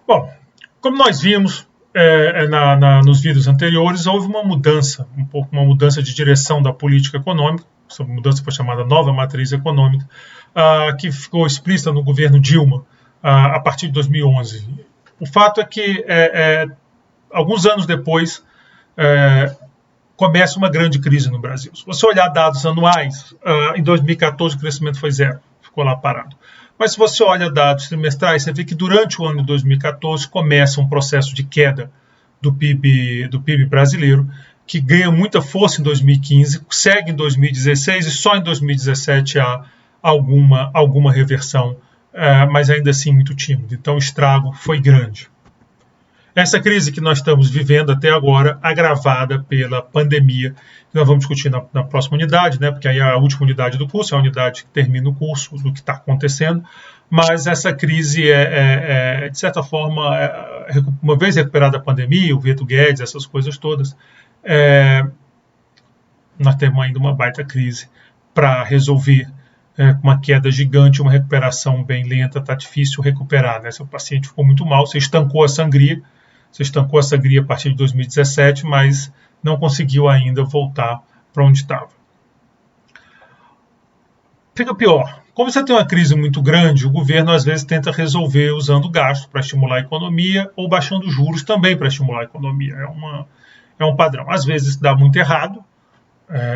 Bom, como nós vimos nos vídeos anteriores, houve uma mudança, uma mudança de direção da política econômica. Essa mudança foi chamada nova matriz econômica, que ficou explícita no governo Dilma a partir de 2011. O fato é que, alguns anos depois, começa uma grande crise no Brasil. Se você olhar dados anuais, em 2014 o crescimento foi zero, ficou lá parado. Mas se você olha dados trimestrais, você vê que durante o ano de 2014 começa um processo de queda do PIB brasileiro, que ganha muita força em 2015, segue em 2016 e só em 2017 há alguma reversão, mas ainda assim muito tímida. Então o estrago foi grande. Essa crise que nós estamos vivendo até agora, agravada pela pandemia, que nós vamos discutir na próxima unidade, né, porque aí é a última unidade do curso, é a unidade que termina o curso, do que está acontecendo, mas essa crise de certa forma, uma vez recuperada a pandemia, o Veto Guedes, essas coisas todas, nós temos ainda uma baita crise para resolver, com uma queda gigante, uma recuperação bem lenta, está difícil recuperar, né? Se o paciente ficou muito mal, você estancou a sangria a partir de 2017, mas não conseguiu ainda voltar para onde estava. Fica pior. Como você tem uma crise muito grande, o governo às vezes tenta resolver usando gasto para estimular a economia ou baixando juros também para estimular a economia. É um padrão. Às vezes dá muito errado,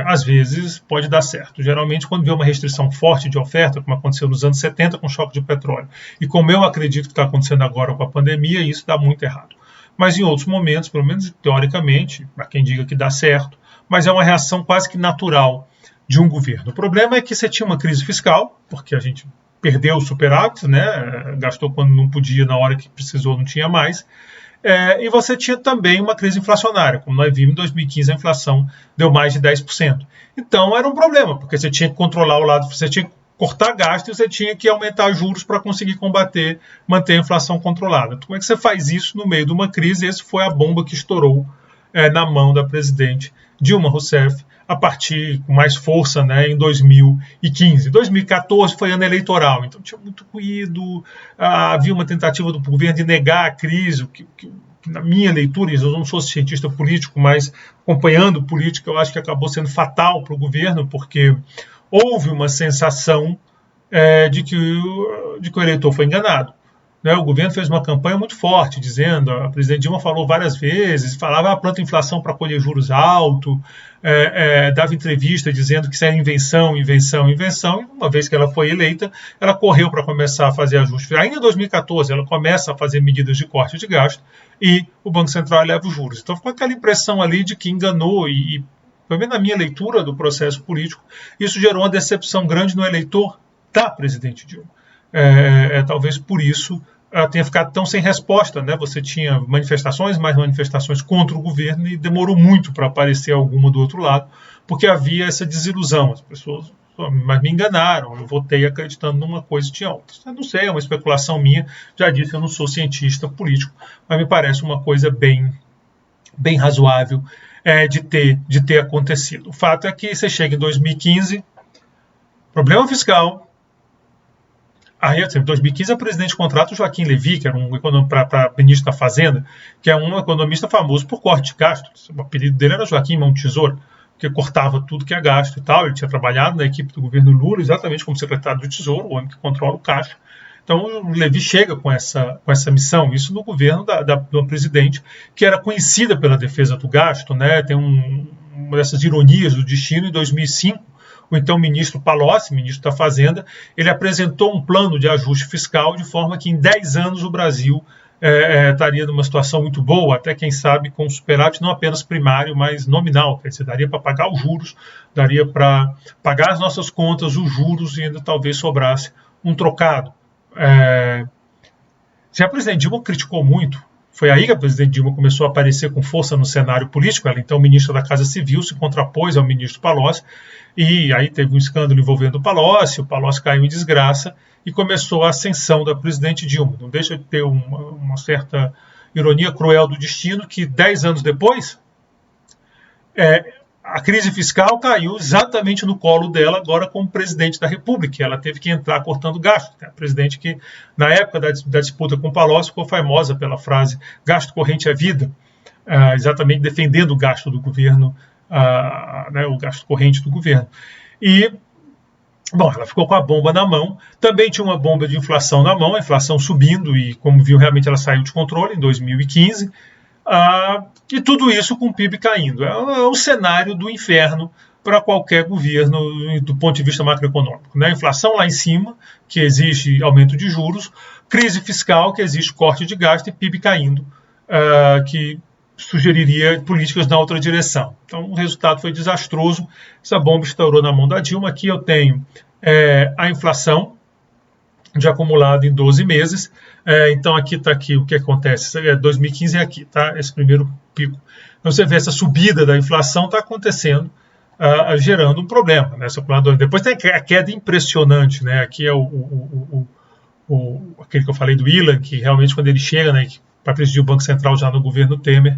às vezes pode dar certo. Geralmente, quando vê uma restrição forte de oferta, como aconteceu nos anos 70 com o choque de petróleo, e como eu acredito que está acontecendo agora com a pandemia, isso dá muito errado. Mas em outros momentos, pelo menos teoricamente, para quem diga que dá certo, mas é uma reação quase que natural de um governo. O problema é que você tinha uma crise fiscal, porque a gente perdeu o superávit, né? Gastou quando não podia, na hora que precisou não tinha mais, e você tinha também uma crise inflacionária. Como nós vimos em 2015, a inflação deu mais de 10%. Então era um problema, porque você tinha que controlar o lado, você tinha que cortar gastos e você tinha que aumentar juros para conseguir manter a inflação controlada. Então, como é que você faz isso no meio de uma crise? Essa foi a bomba que estourou na mão da presidente Dilma Rousseff, a partir com mais força, né, em 2015. 2014 foi ano eleitoral, então tinha muito ruído, havia uma tentativa do governo de negar a crise, que na minha leitura, eu não sou cientista político, mas acompanhando política, eu acho que acabou sendo fatal para o governo, porque houve uma sensação de que o eleitor foi enganado. Né? O governo fez uma campanha muito forte, dizendo, a presidente Dilma falou várias vezes, falava planta inflação para colher juros altos, dava entrevista dizendo que isso era invenção, e uma vez que ela foi eleita, ela correu para começar a fazer ajustes. Ainda em 2014, ela começa a fazer medidas de corte de gasto e o Banco Central eleva os juros. Então ficou aquela impressão ali de que enganou e pelo menos na minha leitura do processo político, isso gerou uma decepção grande no eleitor da presidente Dilma. Talvez por isso tenha ficado tão sem resposta, né? Você tinha mais manifestações contra o governo e demorou muito para aparecer alguma do outro lado, porque havia essa desilusão. As pessoas, mas me enganaram, eu votei acreditando numa coisa e tinha outra. Eu não sei, é uma especulação minha, já disse, eu não sou cientista político, mas me parece uma coisa bem razoável de ter acontecido. O fato é que você chega em 2015, problema fiscal. Em 2015, a presidente contrata o Joaquim Levy, que era um economista para ministro da Fazenda, que é um economista famoso por corte de gastos. O apelido dele era Joaquim Mão Tesoura, porque cortava tudo que é gasto e tal. Ele tinha trabalhado na equipe do governo Lula, exatamente como secretário do Tesouro, o homem que controla o caixa. Então, o Levy chega com essa missão, isso no governo do presidente, que era conhecida pela defesa do gasto, né? Tem uma dessas ironias do destino. Em 2005, o então ministro Palocci, ministro da Fazenda, ele apresentou um plano de ajuste fiscal de forma que em 10 anos o Brasil estaria numa situação muito boa, até quem sabe com superávit não apenas primário, mas nominal. Quer dizer, daria para pagar os juros, daria para pagar as nossas contas, os juros, e ainda talvez sobrasse um trocado. Se a presidente Dilma criticou muito, foi aí que a presidente Dilma começou a aparecer com força no cenário político. Ela, então, ministra da Casa Civil, se contrapôs ao ministro Palocci, e aí teve um escândalo envolvendo o Palocci caiu em desgraça e começou a ascensão da presidente Dilma. Não deixa de ter uma certa ironia cruel do destino, que 10 anos depois, A crise fiscal caiu exatamente no colo dela agora como presidente da República. Ela teve que entrar cortando gasto. A presidente que, na época da disputa com o Palocci, ficou famosa pela frase gasto corrente é vida, exatamente defendendo o gasto do governo, né, o gasto corrente do governo. E, bom, ela ficou com a bomba na mão. Também tinha uma bomba de inflação na mão, a inflação subindo e, como viu, realmente ela saiu de controle em 2015. E tudo isso com o PIB caindo. É um cenário do inferno para qualquer governo do ponto de vista macroeconômico, né? Inflação lá em cima, que exige aumento de juros, crise fiscal, que exige corte de gasto, e PIB caindo, que sugeriria políticas na outra direção. Então o resultado foi desastroso, essa bomba estourou na mão da Dilma. Aqui eu tenho a inflação de acumulado em 12 meses. Então aqui está aqui o que acontece. 2015 é aqui, tá? Esse primeiro pico. Então você vê essa subida da inflação está acontecendo, gerando um problema, né? Depois tem a queda impressionante, né? Aqui é aquele que eu falei do Ilan, que realmente quando ele chega, né, para presidir o Banco Central já no governo Temer,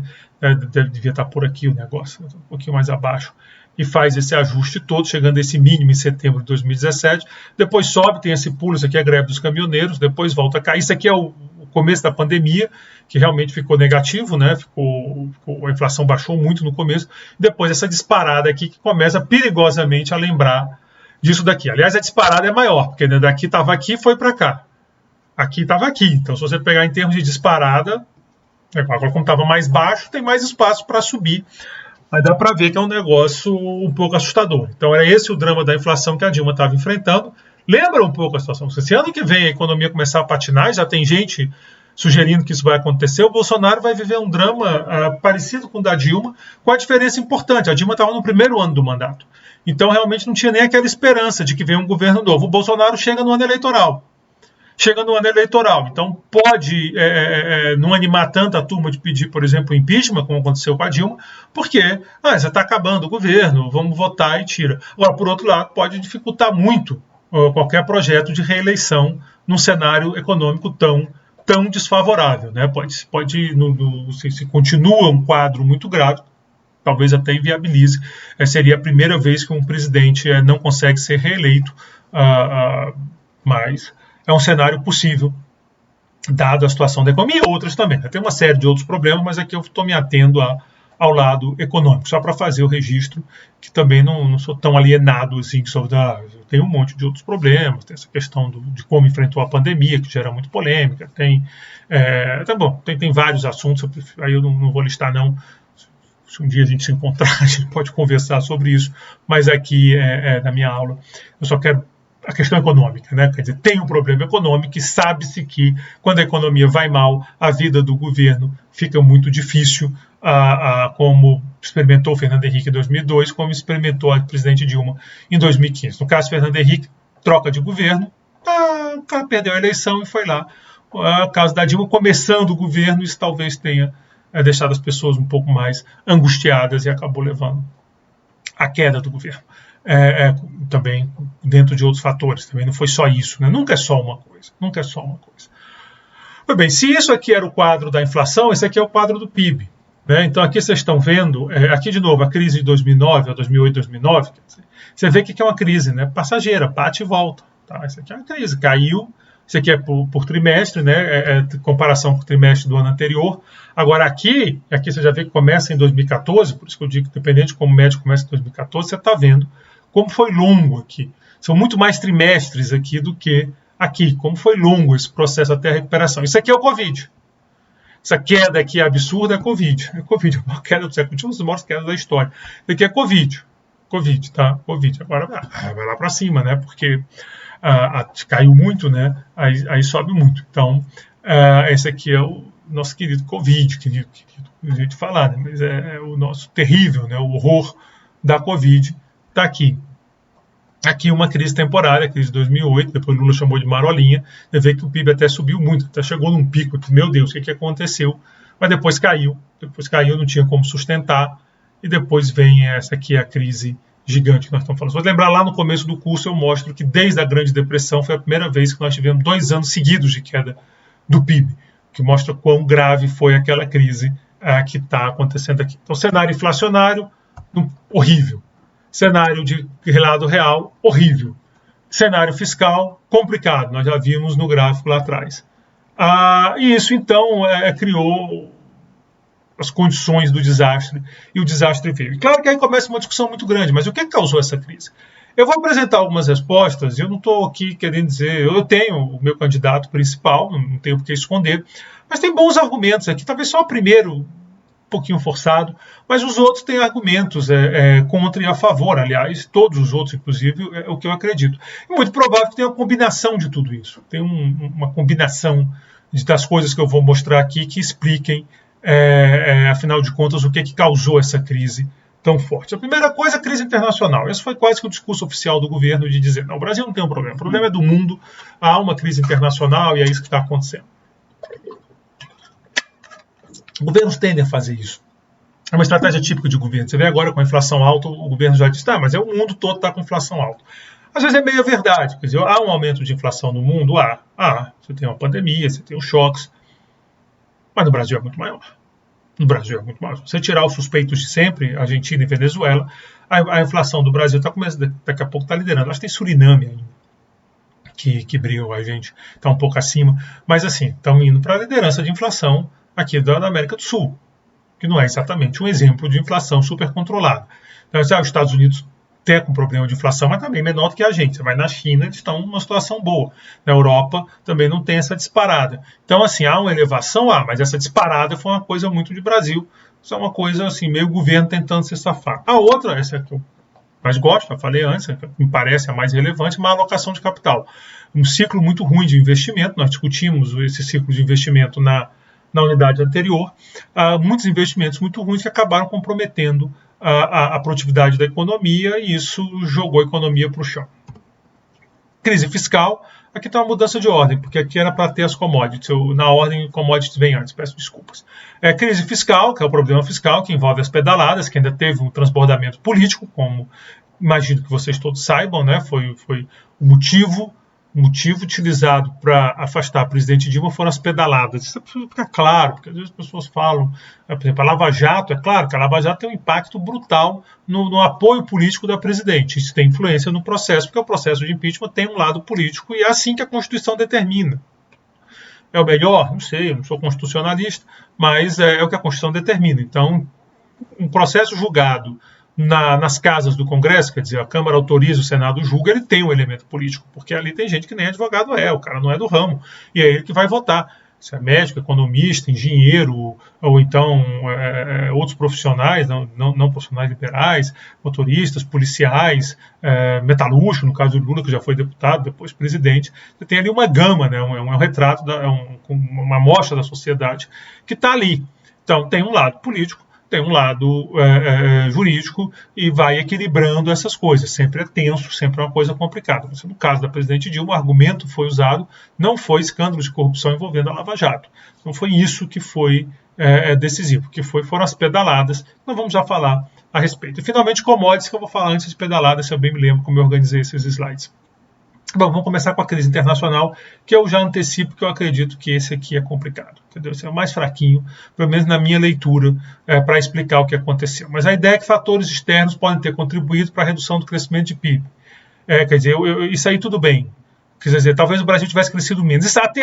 devia estar por aqui o negócio, um pouquinho mais abaixo, e faz esse ajuste todo, chegando a esse mínimo em setembro de 2017, depois sobe, tem esse pulo, isso aqui é a greve dos caminhoneiros, depois volta a cair, isso aqui é o começo da pandemia, que realmente ficou negativo, né? A inflação baixou muito no começo, depois essa disparada aqui que começa perigosamente a lembrar disso daqui. Aliás, a disparada é maior, porque daqui estava aqui, foi para cá. Aqui estava aqui, então se você pegar em termos de disparada, agora como estava mais baixo, tem mais espaço para subir. Mas dá para ver que é um negócio um pouco assustador. Então era esse o drama da inflação que a Dilma estava enfrentando. Lembra um pouco a situação. Se ano que vem a economia começar a patinar, já tem gente sugerindo que isso vai acontecer, o Bolsonaro vai viver um drama parecido com o da Dilma, com a diferença importante. A Dilma estava no primeiro ano do mandato. Então realmente não tinha nem aquela esperança de que venha um governo novo. O Bolsonaro chega no ano eleitoral. Então pode não animar tanto a turma de pedir, por exemplo, impeachment, como aconteceu com a Dilma, porque já está acabando o governo, vamos votar e tira. Agora, por outro lado, pode dificultar muito qualquer projeto de reeleição num cenário econômico tão desfavorável, né? Se continua um quadro muito grave, talvez até inviabilize. Seria a primeira vez que um presidente não consegue ser reeleito, mas é um cenário possível, dada a situação da economia e outras também. Tem uma série de outros problemas, mas aqui eu estou me atendo ao lado econômico, só para fazer o registro, que também não sou tão alienado assim, tem um monte de outros problemas, tem essa questão de como enfrentou a pandemia, que gera muito polêmica, tem vários assuntos, aí eu não vou listar não. Se um dia a gente se encontrar, a gente pode conversar sobre isso, mas aqui na minha aula eu só quero a questão econômica, né? Quer dizer, tem um problema econômico e sabe-se que quando a economia vai mal, a vida do governo fica muito difícil, como experimentou o Fernando Henrique em 2002, como experimentou a presidente Dilma em 2015. No caso, Fernando Henrique, troca de governo, o cara perdeu a eleição e foi lá. No caso da Dilma, começando o governo, isso talvez tenha deixado as pessoas um pouco mais angustiadas e acabou levando à queda do governo. Também dentro de outros fatores, também não foi só isso, né? Nunca é só uma coisa. Pois bem, se isso aqui era o quadro da inflação, esse aqui é o quadro do PIB, né? Então aqui vocês estão vendo, aqui de novo, a crise de 2009, 2008, 2009, você vê que é uma crise, né? Passageira, bate e volta, tá? Isso aqui é uma crise, caiu, isso aqui é por trimestre, né? Comparação com o trimestre do ano anterior. Agora aqui você já vê que começa em 2014, por isso que eu digo que dependente de como o médio começa em 2014, você está vendo como foi longo aqui. São muito mais trimestres aqui do que aqui. Como foi longo esse processo até a recuperação. Isso aqui é o Covid. Essa queda aqui absurda é Covid. É Covid, uma queda do século, uma das maiores quedas da história. Isso aqui é Covid. Tá? Covid. Agora vai lá para cima, né? Porque caiu muito, né? Aí sobe muito. Então, esse aqui é o nosso querido Covid, querido jeito de falar, né? Mas é o nosso terrível, né? O horror da Covid. Está aqui. Aqui uma crise temporária, a crise de 2008, depois Lula chamou de marolinha. Você vê que o PIB até subiu muito, até chegou num pico. Meu Deus, o que aconteceu? Mas depois caiu, não tinha como sustentar. E depois vem essa aqui, a crise gigante que nós estamos falando. Se você lembrar, lá no começo do curso eu mostro que desde a Grande Depressão foi a primeira vez que nós tivemos 2 anos seguidos de queda do PIB, que mostra quão grave foi aquela crise que está acontecendo aqui. Então, cenário inflacionário, horrível. Cenário de lado real, horrível. Cenário fiscal, complicado. Nós já vimos no gráfico lá atrás. E isso, então, criou as condições do desastre, e o desastre veio. E claro que aí começa uma discussão muito grande, mas o que causou essa crise? Eu vou apresentar algumas respostas, e eu não estou aqui querendo dizer, eu tenho o meu candidato principal, não tenho por que esconder, mas tem bons argumentos aqui, talvez só o primeiro um pouquinho forçado, mas os outros têm argumentos contra e a favor, aliás, todos os outros, inclusive, é o que eu acredito. É muito provável que tenha uma combinação de tudo isso, tem uma combinação das coisas que eu vou mostrar aqui que expliquem, afinal de contas, o que causou essa crise tão forte. A primeira coisa, a crise internacional. Esse foi quase que o discurso oficial do governo de dizer, não, o Brasil não tem um problema, o problema é do mundo, há uma crise internacional e é isso que está acontecendo. Governos tendem a fazer isso. É uma estratégia típica de governo. Você vê agora com a inflação alta, o governo já diz, mas o mundo todo está com inflação alta. Às vezes é meio verdade, quer dizer, há um aumento de inflação no mundo, você tem uma pandemia, você tem os choques, mas no Brasil é muito maior. No Brasil é muito maior. Se você tirar os suspeitos de sempre, Argentina e Venezuela, a inflação do Brasil está começando, daqui a pouco está liderando. Acho que tem Suriname ainda, que brigam a gente, está um pouco acima. Mas assim, estão indo para a liderança de inflação aqui da América do Sul, que não é exatamente um exemplo de inflação super controlada. Então, os Estados Unidos tem com problema de inflação, mas também menor do que a gente. Você vai na China, eles estão numa situação boa. Na Europa também não tem essa disparada. Então, assim, há uma elevação, mas essa disparada foi uma coisa muito de Brasil. Isso é uma coisa, assim, meio governo tentando se safar. A outra, essa que eu mais gosto, eu falei antes, que me parece a mais relevante, é uma alocação de capital. Um ciclo muito ruim de investimento, nós discutimos esse ciclo de investimento na unidade anterior. Muitos investimentos muito ruins que acabaram comprometendo a produtividade da economia, e isso jogou a economia para o chão. Crise fiscal, aqui está uma mudança de ordem, porque aqui era para ter as commodities, na ordem commodities vem antes, peço desculpas. Crise fiscal, que é o problema fiscal, que envolve as pedaladas, que ainda teve um transbordamento político, como imagino que vocês todos saibam, né? Foi o motivo utilizado para afastar a presidente Dilma foram as pedaladas. Isso precisa ficar claro, porque às vezes as pessoas falam, por exemplo, a Lava Jato, é claro que a Lava Jato tem um impacto brutal no apoio político da presidente. Isso tem influência no processo, porque o processo de impeachment tem um lado político e é assim que a Constituição determina. É o melhor? Não sei, eu não sou constitucionalista, mas é o que a Constituição determina. Então, um processo julgado nas casas do Congresso, quer dizer, a Câmara autoriza, o Senado julga, ele tem um elemento político, porque ali tem gente que nem advogado o cara não é do ramo, e é ele que vai votar. Se é médico, economista, engenheiro, ou então outros profissionais, não profissionais liberais, motoristas, policiais, metalúrgico, no caso do Lula, que já foi deputado, depois presidente. Você tem ali uma gama, né, um retrato, uma amostra da sociedade que está ali. Então, tem um lado político, tem um lado jurídico e vai equilibrando essas coisas. Sempre é tenso, sempre é uma coisa complicada. Mas no caso da presidente Dilma, o argumento foi usado, não foi escândalo de corrupção envolvendo a Lava Jato. Não foi isso que foi decisivo. O que foram as pedaladas. Nós vamos já falar a respeito. E finalmente commodities, que eu vou falar antes das pedaladas, se eu bem me lembro como eu organizei esses slides. Bom, vamos começar com a crise internacional, que eu já antecipo que eu acredito que esse aqui é complicado. Entendeu? Esse é o mais fraquinho, pelo menos na minha leitura, para explicar o que aconteceu. Mas a ideia é que fatores externos podem ter contribuído para a redução do crescimento de PIB. Quer dizer, isso aí tudo bem. Quer dizer, talvez o Brasil tivesse crescido menos. Isso, até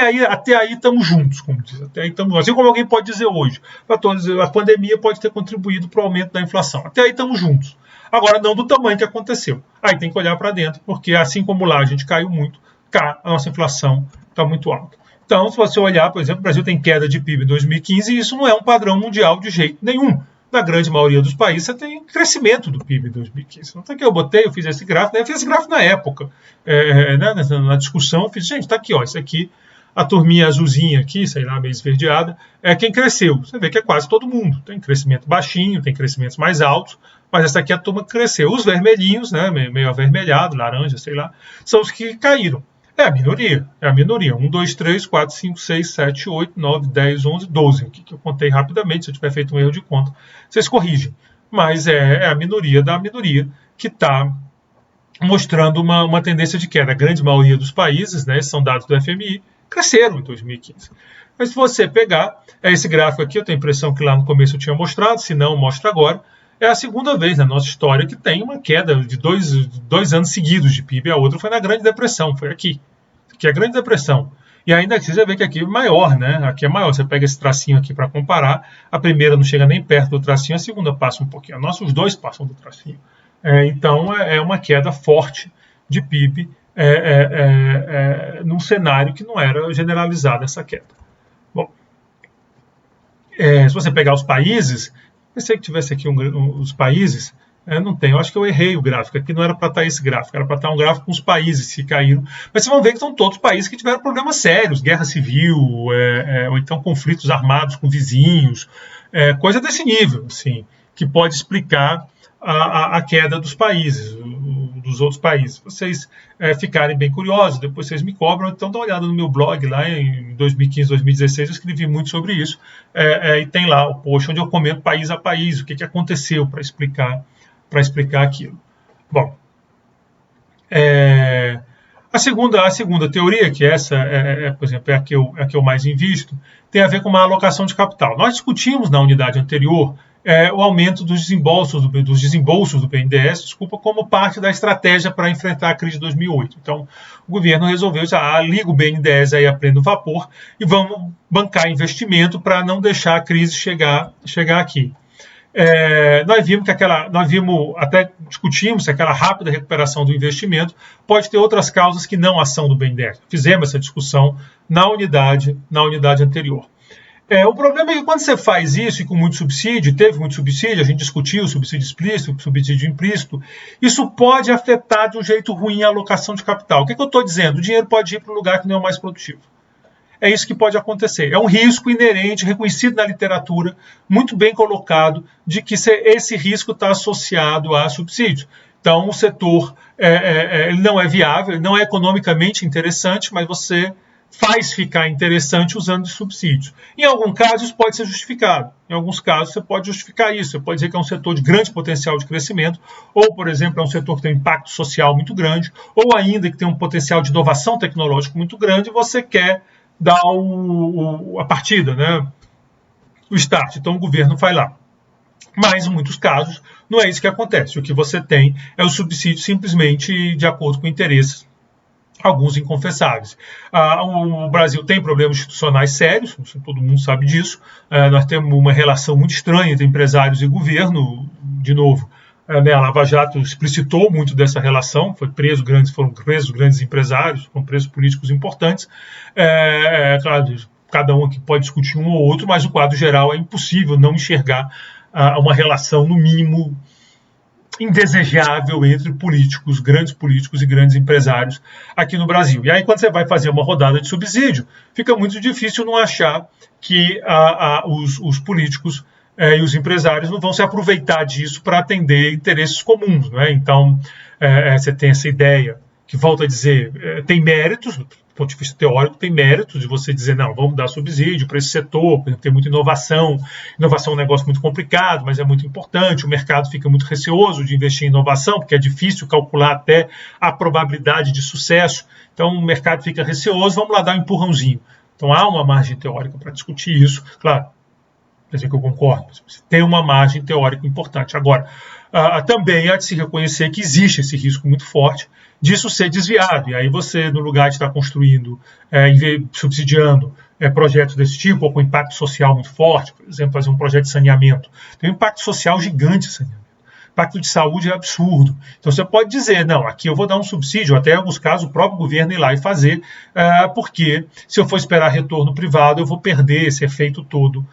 aí estamos juntos, como diz. Até aí estamos, assim como alguém pode dizer hoje. A pandemia pode ter contribuído para o aumento da inflação. Até aí estamos juntos. Agora, não do tamanho que aconteceu. Aí tem que olhar para dentro, porque assim como lá a gente caiu muito, cá a nossa inflação está muito alta. Então, se você olhar, por exemplo, o Brasil tem queda de PIB em 2015 e isso não é um padrão mundial de jeito nenhum. Na grande maioria dos países, você tem crescimento do PIB em 2015. Então, aqui eu fiz esse gráfico, eu fiz esse gráfico na época. Na discussão, eu fiz, gente, está aqui, isso aqui, a turminha azulzinha aqui, sei lá, meio esverdeada, é quem cresceu. Você vê que é quase todo mundo. Tem crescimento baixinho, tem crescimentos mais altos, mas essa aqui é a turma que cresceu. Os vermelhinhos, né, meio avermelhado, laranja, sei lá, são os que caíram. É a minoria. 1, 2, 3, 4, 5, 6, 7, 8, 9, 10, 11, 12. Aqui que eu contei rapidamente, se eu tiver feito um erro de conta, vocês corrigem. Mas é a minoria da minoria que está mostrando uma tendência de queda. A grande maioria dos países, né, esses são dados do FMI, cresceram em 2015. Mas se você pegar esse gráfico aqui, eu tenho a impressão que lá no começo eu tinha mostrado, se não, mostra agora. é a segunda vez na nossa história que tem uma queda de dois anos seguidos de PIB. A outra foi na Grande Depressão, foi aqui. Aqui é a Grande Depressão. E ainda aqui você vê que aqui é maior, né? Aqui é maior. Você pega esse tracinho aqui para comparar. A primeira não chega nem perto do tracinho, a segunda passa um pouquinho. Os dois passam do tracinho. Então é uma queda forte de PIB num cenário que não era generalizada essa queda. Bom, se você pegar os países, pensei que tivesse aqui os países, não tem, eu acho que eu errei o gráfico, aqui não era para estar esse gráfico, era para estar um gráfico com os países que caíram, mas vocês vão ver que são todos países que tiveram problemas sérios, guerra civil, ou então conflitos armados com vizinhos, coisa desse nível, assim, que pode explicar a queda dos países, dos outros países. Se vocês ficarem bem curiosos, depois vocês me cobram, então dá uma olhada no meu blog lá em 2015, 2016, eu escrevi muito sobre isso, e tem lá o post onde eu comento país a país, o que aconteceu para explicar aquilo. Bom, a segunda teoria, que essa por exemplo, é a que eu mais invisto, tem a ver com uma alocação de capital. Nós discutimos na unidade anterior o aumento dos desembolsos do BNDES, como parte da estratégia para enfrentar a crise de 2008. Então, o governo resolveu liga o BNDES aí a pleno vapor e vamos bancar investimento para não deixar a crise chegar aqui. Até discutimos se aquela rápida recuperação do investimento pode ter outras causas que não a ação do BNDES. Fizemos essa discussão na unidade anterior. O problema é que quando você faz isso e com muito subsídio, teve muito subsídio, a gente discutiu subsídio explícito, subsídio implícito, isso pode afetar de um jeito ruim a alocação de capital. O que eu estou dizendo? O dinheiro pode ir para um lugar que não é o mais produtivo. É isso que pode acontecer. É um risco inerente, reconhecido na literatura, muito bem colocado, de que esse risco está associado a subsídios. Então, o setor ele não é viável, ele não é economicamente interessante, mas você faz ficar interessante usando de subsídios. Em alguns casos, isso pode ser justificado. Em alguns casos, você pode justificar isso. Você pode dizer que é um setor de grande potencial de crescimento, ou, por exemplo, é um setor que tem um impacto social muito grande, ou ainda que tem um potencial de inovação tecnológica muito grande, e você quer dar a partida, né? O start. Então, o governo vai lá. Mas, em muitos casos, não é isso que acontece. O que você tem é o subsídio simplesmente de acordo com interesses, alguns inconfessáveis. O Brasil tem problemas institucionais sérios, todo mundo sabe disso. Nós temos uma relação muito estranha entre empresários e governo, de novo. A Lava Jato explicitou muito dessa relação, foram presos grandes empresários, foram presos políticos importantes. Claro, cada um aqui pode discutir um ou outro, mas o quadro geral é impossível não enxergar uma relação, no mínimo, indesejável entre grandes políticos e grandes empresários aqui no Brasil. E aí, quando você vai fazer uma rodada de subsídio, fica muito difícil não achar que os políticos e os empresários não vão se aproveitar disso para atender interesses comuns. Né? Então, você tem essa ideia, que, volto a dizer, tem méritos, do ponto de vista teórico, tem méritos de você dizer, não, vamos dar subsídio para esse setor, por exemplo, tem muita inovação. Inovação é um negócio muito complicado, mas é muito importante, o mercado fica muito receoso de investir em inovação, porque é difícil calcular até a probabilidade de sucesso, então o mercado fica receoso, vamos lá dar um empurrãozinho. Então há uma margem teórica para discutir isso, claro, quer dizer que eu concordo, tem uma margem teórica importante. Agora, também há de se reconhecer que existe esse risco muito forte disso ser desviado. E aí você, no lugar de estar construindo, subsidiando projetos desse tipo, ou com impacto social muito forte, por exemplo, fazer um projeto de saneamento, tem um impacto social gigante de saneamento. O impacto de saúde é absurdo. Então você pode dizer, não, aqui eu vou dar um subsídio, até em alguns casos o próprio governo ir lá e fazer, porque se eu for esperar retorno privado, eu vou perder esse efeito todo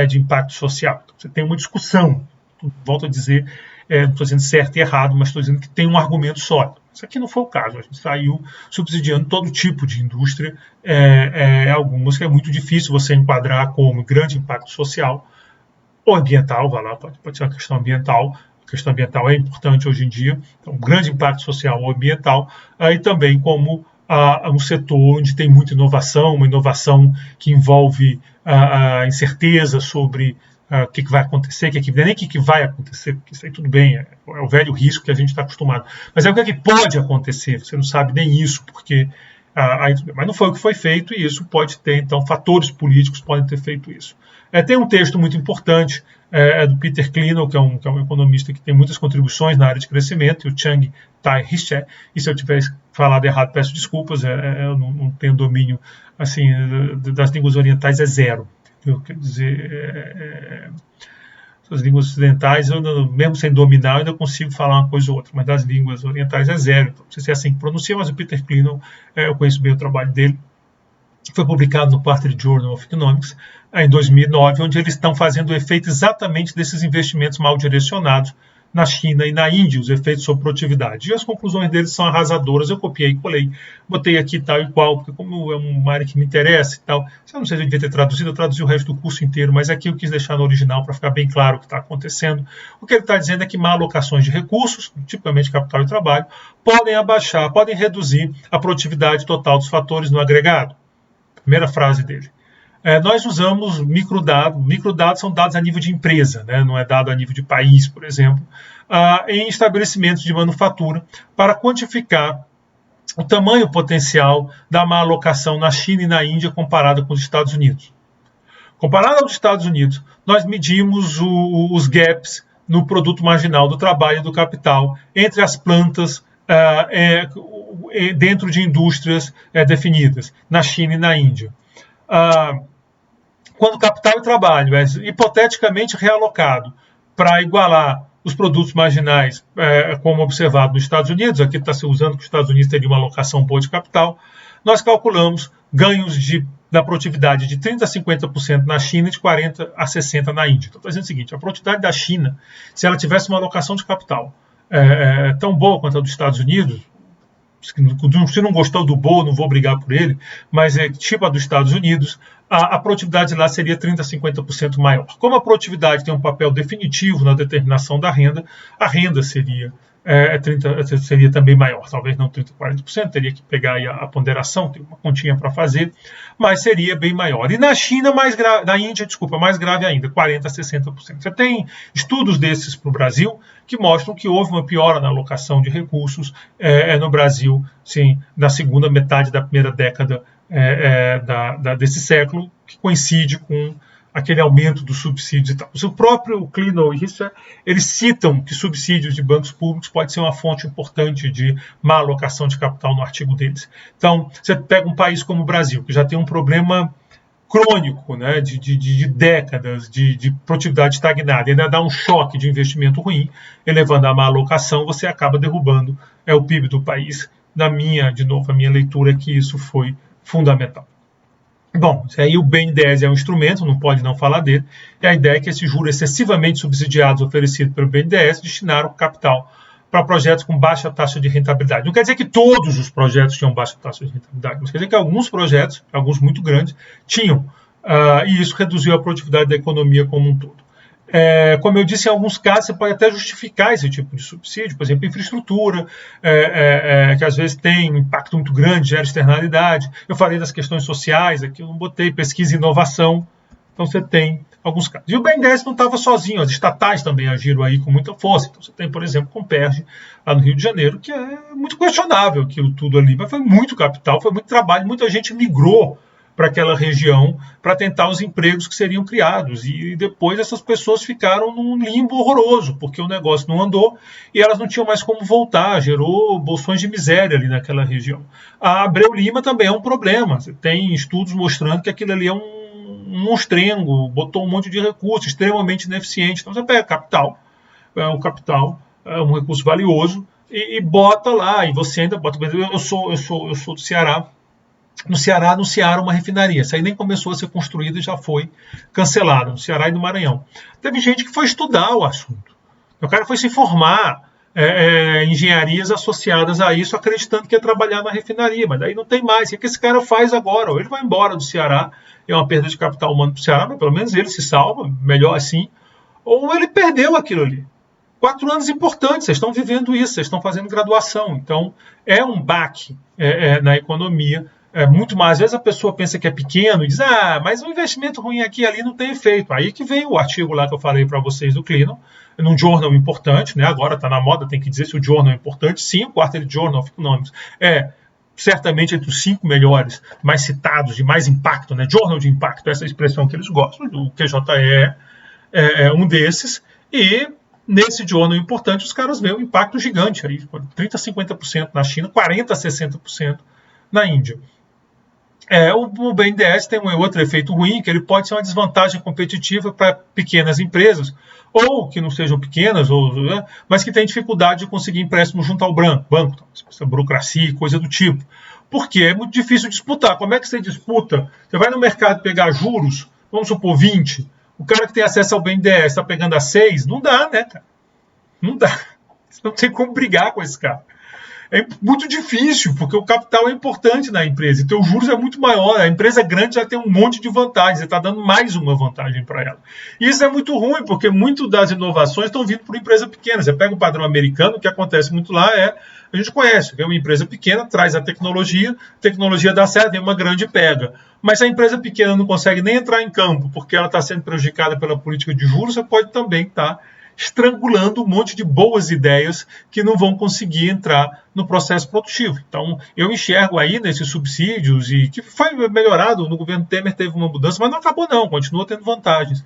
de impacto social. Então, você tem uma discussão, volto a dizer, não estou dizendo certo e errado, mas estou dizendo que tem um argumento sólido. Isso aqui não foi o caso, a gente saiu subsidiando todo tipo de indústria, algumas que é muito difícil você enquadrar como grande impacto social ou ambiental, vai lá, pode ser uma questão ambiental. A questão ambiental é importante hoje em dia, então, um grande impacto social ou ambiental, e também como um setor onde tem muita inovação, uma inovação que envolve a incerteza sobre o que vai acontecer, nem o que vai acontecer, porque isso aí tudo bem, é o velho risco que a gente está acostumado. Mas é o que pode acontecer, você não sabe nem isso, porque Mas não foi o que foi feito, e isso pode ter, então, fatores políticos podem ter feito isso. Tem um texto muito importante do Peter Klenow, que é um economista que tem muitas contribuições na área de crescimento, e o Chang Tai-Hsieh, e se eu tiver falado errado, peço desculpas, eu não tenho domínio assim, das línguas orientais, é zero. Quer dizer, as línguas ocidentais, mesmo sem dominar, eu ainda consigo falar uma coisa ou outra, mas das línguas orientais é zero. Então, não sei se é assim que pronuncia, mas o Peter Klenow, eu conheço bem o trabalho dele. Foi publicado no Quarterly Journal of Economics em 2009, onde eles estão fazendo o efeito exatamente desses investimentos mal direcionados na China e na Índia, os efeitos sobre produtividade. E as conclusões deles são arrasadoras. Eu copiei e colei, botei aqui tal e qual, porque como é uma área que me interessa e tal, eu não sei se eu devia ter traduzido, eu traduzi o resto do curso inteiro, mas aqui eu quis deixar no original para ficar bem claro o que está acontecendo. O que ele está dizendo é que má alocações de recursos, tipicamente capital e trabalho, podem reduzir a produtividade total dos fatores no agregado. Primeira frase dele. Nós usamos microdados. Microdados são dados a nível de empresa, né? Não é dado a nível de país, por exemplo, em estabelecimentos de manufatura para quantificar o tamanho potencial da má alocação na China e na Índia comparada com os Estados Unidos. Comparado aos Estados Unidos, nós medimos os gaps no produto marginal do trabalho e do capital entre as plantas dentro de indústrias definidas, na China e na Índia. Quando capital e trabalho é hipoteticamente realocado para igualar os produtos marginais, como observado nos Estados Unidos, aqui está se usando que os Estados Unidos teriam uma alocação boa de capital, nós calculamos ganhos da produtividade de 30% a 50% na China e de 40% a 60% na Índia. Então, está dizendo o seguinte, a produtividade da China, se ela tivesse uma alocação de capital tão boa quanto a dos Estados Unidos, se não gostou do Bo, não vou brigar por ele, mas tipo a dos Estados Unidos, a produtividade lá seria 30% a 50% maior. Como a produtividade tem um papel definitivo na determinação da renda, a renda seria também maior, talvez não 30% a 40%, teria que pegar aí a ponderação, tem uma continha para fazer, mas seria bem maior. E na China, na Índia, mais grave ainda, 40% a 60%. Você tem estudos desses para o Brasil que mostram que houve uma piora na alocação de recursos no Brasil, sim, na segunda metade da primeira década desse século, que coincide com aquele aumento dos subsídios e tal. O próprio Klenow e Hsieh, eles citam que subsídios de bancos públicos pode ser uma fonte importante de má alocação de capital no artigo deles. Então, você pega um país como o Brasil, que já tem um problema crônico, né, de décadas de produtividade estagnada, e ainda dá um choque de investimento ruim, elevando a má alocação, você acaba derrubando o PIB do país. A minha leitura é que isso foi fundamental. Bom, aí o BNDES é um instrumento, não pode não falar dele, e a ideia é que esses juros excessivamente subsidiados oferecidos pelo BNDES destinaram capital para projetos com baixa taxa de rentabilidade. Não quer dizer que todos os projetos tinham baixa taxa de rentabilidade, mas quer dizer que alguns projetos, alguns muito grandes, tinham, e isso reduziu a produtividade da economia como um todo. Como eu disse, em alguns casos você pode até justificar esse tipo de subsídio, por exemplo, infraestrutura, que às vezes tem um impacto muito grande, gera externalidade. Eu falei das questões sociais, aqui eu não botei pesquisa e inovação, então você tem alguns casos. E o BNDES não estava sozinho, as estatais também agiram aí com muita força. Então você tem, por exemplo, Comperj, lá no Rio de Janeiro, que é muito questionável aquilo tudo ali, mas foi muito capital, foi muito trabalho, muita gente migrou para aquela região para tentar os empregos que seriam criados. E depois essas pessoas ficaram num limbo horroroso, porque o negócio não andou e elas não tinham mais como voltar, gerou bolsões de miséria ali naquela região. A Abreu Lima também é um problema. Você tem estudos mostrando que aquilo ali é um monstrengo, botou um monte de recursos, extremamente ineficiente. Então você pega capital, o capital é um recurso valioso, e bota lá, e você ainda bota. Eu sou do Ceará. No Ceará anunciaram uma refinaria. Essa aí nem começou a ser construída e já foi cancelada, no Ceará e no Maranhão. Teve gente que foi estudar o assunto. O cara foi se informar engenharias associadas a isso, acreditando que ia trabalhar na refinaria, mas daí não tem mais. O que esse cara faz agora? Ou ele vai embora do Ceará, é uma perda de capital humano para o Ceará, mas pelo menos ele se salva, melhor assim, ou ele perdeu aquilo ali. 4 anos importantes, vocês estão vivendo isso, vocês estão fazendo graduação. Então, é um baque na economia. Muito mais, às vezes a pessoa pensa que é pequeno e diz, mas um investimento ruim aqui e ali não tem efeito. Aí que vem o artigo lá que eu falei para vocês do Klenow, num journal importante, né? Agora está na moda, tem que dizer se o journal é importante. Sim, o Quarterly Journal of Economics é certamente entre os 5 melhores, mais citados, de mais impacto, né? Journal de impacto, essa expressão que eles gostam, o QJE é um desses, e nesse jornal importante os caras veem um impacto gigante, aí, 30% a 50% na China, 40% a 60% na Índia. O BNDES tem um outro efeito ruim, que ele pode ser uma desvantagem competitiva para pequenas empresas, ou que não sejam pequenas, mas que têm dificuldade de conseguir empréstimo junto ao banco, essa burocracia e coisa do tipo. Porque é muito difícil disputar. Como é que você disputa? Você vai no mercado pegar juros, vamos supor 20, o cara que tem acesso ao BNDES está pegando a 6, não dá, né, cara? Não dá. Você não tem como brigar com esse cara. É muito difícil, porque o capital é importante na empresa, então os juros é muito maior, a empresa grande já tem um monte de vantagens, você está dando mais uma vantagem para ela. E isso é muito ruim, porque muito das inovações estão vindo por empresa pequena. Você pega o padrão americano, o que acontece muito lá a gente conhece, vem uma empresa pequena, traz a tecnologia dá certo, vem uma grande pega. Mas se a empresa pequena não consegue nem entrar em campo, porque ela está sendo prejudicada pela política de juros, você pode também estar estrangulando um monte de boas ideias que não vão conseguir entrar no processo produtivo. Então, eu enxergo aí nesses subsídios, e que foi melhorado, no governo Temer teve uma mudança, mas não acabou não, continua tendo vantagens.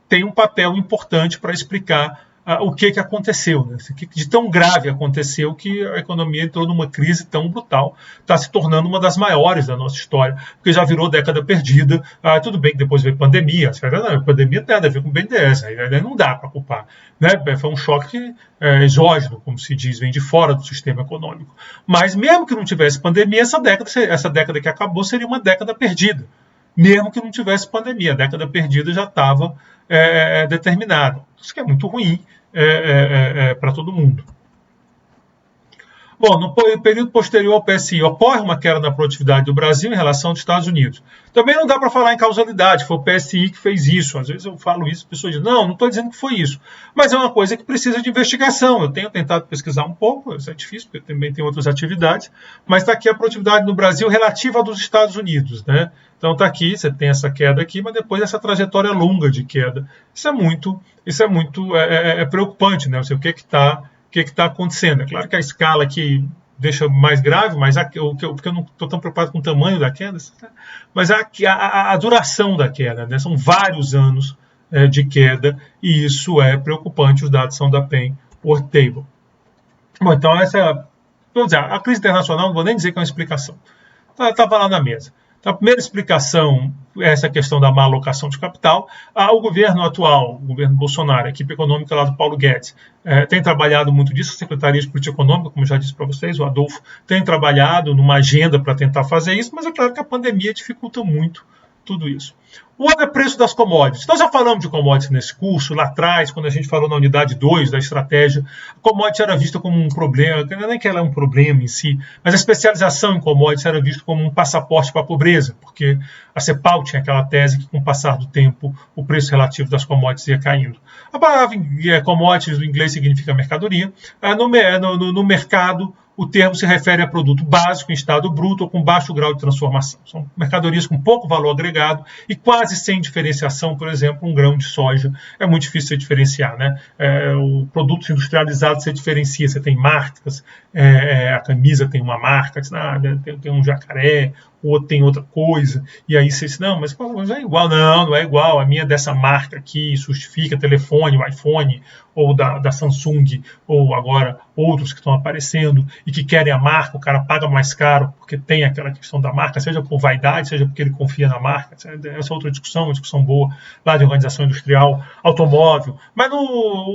Tem um papel importante para explicar o que aconteceu, né? O que de tão grave aconteceu que a economia entrou numa crise tão brutal, está se tornando uma das maiores da nossa história, porque já virou década perdida. Tudo bem que depois veio pandemia, a pandemia tem nada a ver com o BNDES, aí não dá para culpar, né? Foi um choque exógeno, como se diz, vem de fora do sistema econômico. Mas mesmo que não tivesse pandemia, essa década que acabou seria uma década perdida. Mesmo que não tivesse pandemia, a década perdida já estava determinada. Isso que é muito ruim para todo mundo. Bom, no período posterior ao PSI, ocorre uma queda na produtividade do Brasil em relação aos Estados Unidos. Também não dá para falar em causalidade, foi o PSI que fez isso. Às vezes eu falo isso, as pessoas dizem, não estou dizendo que foi isso. Mas é uma coisa que precisa de investigação. Eu tenho tentado pesquisar um pouco, isso é difícil, porque também tem outras atividades, mas está aqui a produtividade no Brasil relativa à dos Estados Unidos, né? Então está aqui, você tem essa queda aqui, mas depois essa trajetória longa de queda. Isso é muito preocupante, né? O que está acontecendo. É claro que a escala aqui deixa mais grave, mas porque eu não estou tão preocupado com o tamanho da queda, mas a duração da queda, né? São vários anos de queda, e isso é preocupante. Os dados são da PEN World Table. Bom, então vamos dizer, a crise internacional, não vou nem dizer que é uma explicação. Estava lá na mesa. Então, a primeira explicação é essa questão da má alocação de capital. O governo atual, o governo Bolsonaro, a equipe econômica lá do Paulo Guedes, tem trabalhado muito disso, a Secretaria de Política Econômica, como já disse para vocês, o Adolfo tem trabalhado numa agenda para tentar fazer isso, mas é claro que a pandemia dificulta muito tudo isso. O outro é preço das commodities. Nós já falamos de commodities nesse curso, lá atrás, quando a gente falou na unidade 2 da estratégia. A commodity era vista como um problema, não é nem que ela é um problema em si, mas a especialização em commodities era vista como um passaporte para a pobreza, porque a CEPAL tinha aquela tese que, com o passar do tempo, o preço relativo das commodities ia caindo. A palavra commodities do inglês significa mercadoria. No mercado, o termo se refere a produto básico em estado bruto ou com baixo grau de transformação. São mercadorias com pouco valor agregado e quase sem diferenciação. Por exemplo, um grão de soja é muito difícil de diferenciar, né? O produto industrializado você diferencia, você tem marcas, a camisa tem uma marca, tem um jacaré, o outro tem outra coisa, e aí você diz, não, mas é igual. Não é igual, a minha é dessa marca aqui, justifica telefone, o iPhone, ou da Samsung, ou agora outros que estão aparecendo, e que querem a marca, o cara paga mais caro, porque tem aquela questão da marca, seja por vaidade, seja porque ele confia na marca. Essa é outra discussão, uma discussão boa, lá de organização industrial, automóvel, mas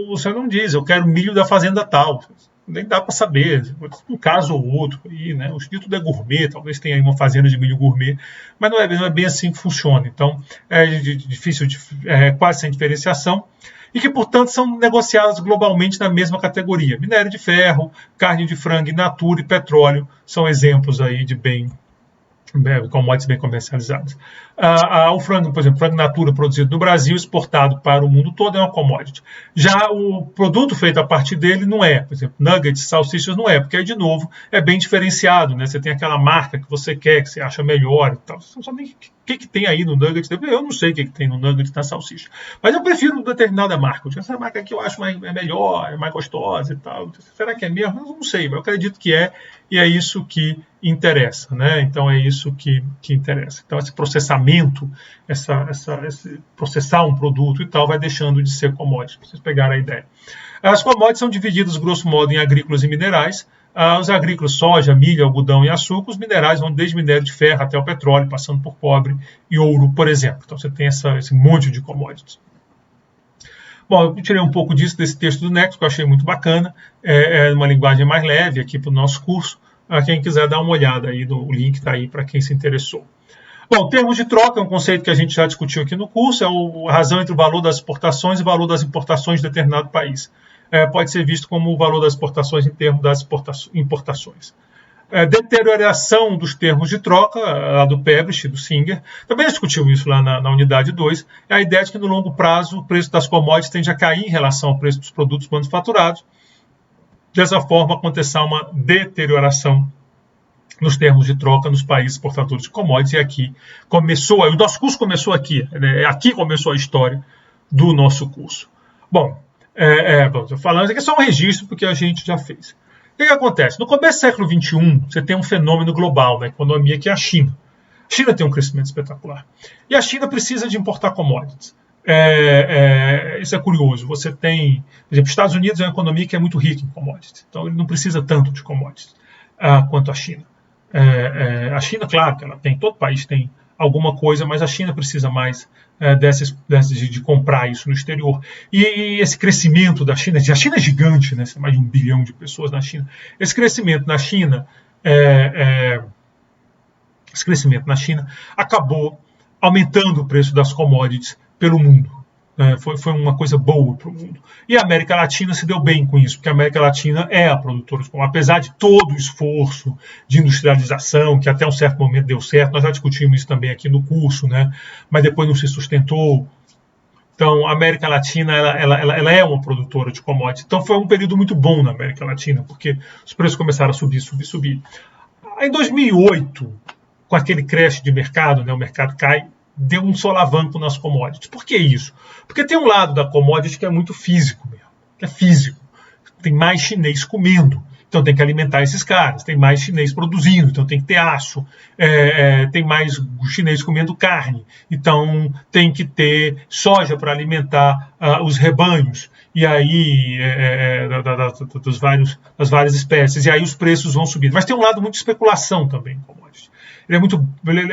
você não diz, eu quero milho da fazenda tal, nem dá para saber, um caso ou outro, aí, né? O tudo é gourmet, talvez tenha aí uma fazenda de milho gourmet, mas não é bem assim que funciona. Então, é difícil, quase sem diferenciação, e que, portanto, são negociadas globalmente na mesma categoria. Minério de ferro, carne de frango in natura e petróleo são exemplos aí de bem commodities bem comercializadas. O frango, por exemplo, frango natura produzido no Brasil, exportado para o mundo todo, é uma commodity. Já o produto feito a partir dele não é. Por exemplo, nuggets, salsichas não é, porque aí, de novo, é bem diferenciado, né? Você tem aquela marca que você quer, que você acha melhor e tal. Você não sabe nem o que tem aí no nugget. Eu não sei o que tem no nugget na salsicha. Mas eu prefiro determinada marca. Essa marca aqui eu acho é melhor, é mais gostosa e tal. Será que é mesmo? Eu não sei, mas eu acredito que é, e é isso que interessa, né? Então é isso que interessa. Então esse processamento, esse processar um produto e tal, vai deixando de ser commodity, para vocês pegarem a ideia. As commodities são divididas, grosso modo, em agrícolas e minerais. Os agrícolas, soja, milho, algodão e açúcar. Os minerais vão desde minério de ferro até o petróleo, passando por cobre e ouro, por exemplo. Então você tem esse monte de commodities. Bom, eu tirei um pouco desse texto do Nexo, que eu achei muito bacana. É uma linguagem mais leve aqui para o nosso curso. Quem quiser dar uma olhada aí, o link está aí para quem se interessou. Bom, termos de troca é um conceito que a gente já discutiu aqui no curso, é a razão entre o valor das exportações e o valor das importações de determinado país. Pode ser visto como o valor das exportações em termos das importações. Deterioração dos termos de troca, lá do Pebrich, do Singer, também discutiu isso lá na unidade 2, é a ideia de que no longo prazo o preço das commodities tende a cair em relação ao preço dos produtos manufaturados. Dessa forma, acontecer uma deterioração nos termos de troca nos países exportadores de commodities, e aqui começou, o nosso curso começou aqui, né? Aqui começou a história do nosso curso. Bom, estou falando, isso aqui é só um registro, porque a gente já fez. O que acontece? No começo do século XXI, você tem um fenômeno global na economia, que é a China. A China tem um crescimento espetacular. E a China precisa de importar commodities. Isso é curioso. Você tem, por exemplo, os Estados Unidos é uma economia que é muito rica em commodities. Então, ele não precisa tanto de commodities quanto a China. A China, claro, que ela tem, todo país tem alguma coisa, mas a China precisa mais de comprar isso no exterior. E esse crescimento da China, a China é gigante, né? Mais de 1 bilhão de pessoas na China. Esse crescimento na China acabou aumentando o preço das commodities pelo mundo. Foi uma coisa boa para o mundo. E a América Latina se deu bem com isso, porque a América Latina é a produtora de commodities. Apesar de todo o esforço de industrialização, que até um certo momento deu certo, nós já discutimos isso também aqui no curso, né? Mas depois não se sustentou. Então, a América Latina ela é uma produtora de commodities. Então, foi um período muito bom na América Latina, porque os preços começaram a subir. Em 2008, com aquele crash de mercado, né, o mercado cai, deu um solavanco nas commodities. Por que isso? Porque tem um lado da commodity que é muito físico mesmo, que é físico. Tem mais chinês comendo, então tem que alimentar esses caras. Tem mais chinês produzindo, então tem que ter aço. Tem mais chinês comendo carne, então tem que ter soja para alimentar os rebanhos. E aí, das várias espécies. E aí os preços vão subir. Mas tem um lado muito de especulação também em commodities. Ele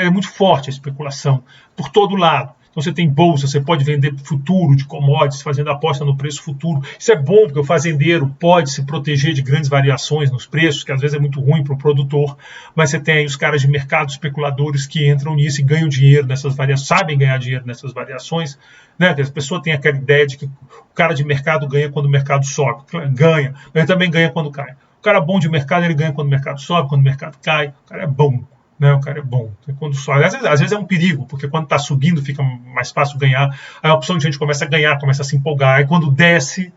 é muito forte, a especulação, por todo lado. Então você tem bolsa, você pode vender futuro de commodities, fazendo aposta no preço futuro. Isso é bom, porque o fazendeiro pode se proteger de grandes variações nos preços, que às vezes é muito ruim para o produtor, mas você tem aí os caras de mercado, especuladores, que entram nisso e ganham dinheiro nessas variações, sabem ganhar dinheiro nessas variações, né? A pessoa tem aquela ideia de que o cara de mercado ganha quando o mercado sobe. Ganha, mas ele também ganha quando cai. O cara bom de mercado, ele ganha quando o mercado sobe, quando o mercado cai. O cara é bom. Né, o cara é bom. Quando sobe, às vezes é um perigo, porque quando está subindo fica mais fácil ganhar. Aí a opção de gente começa a ganhar, começa a se empolgar. Aí quando desce,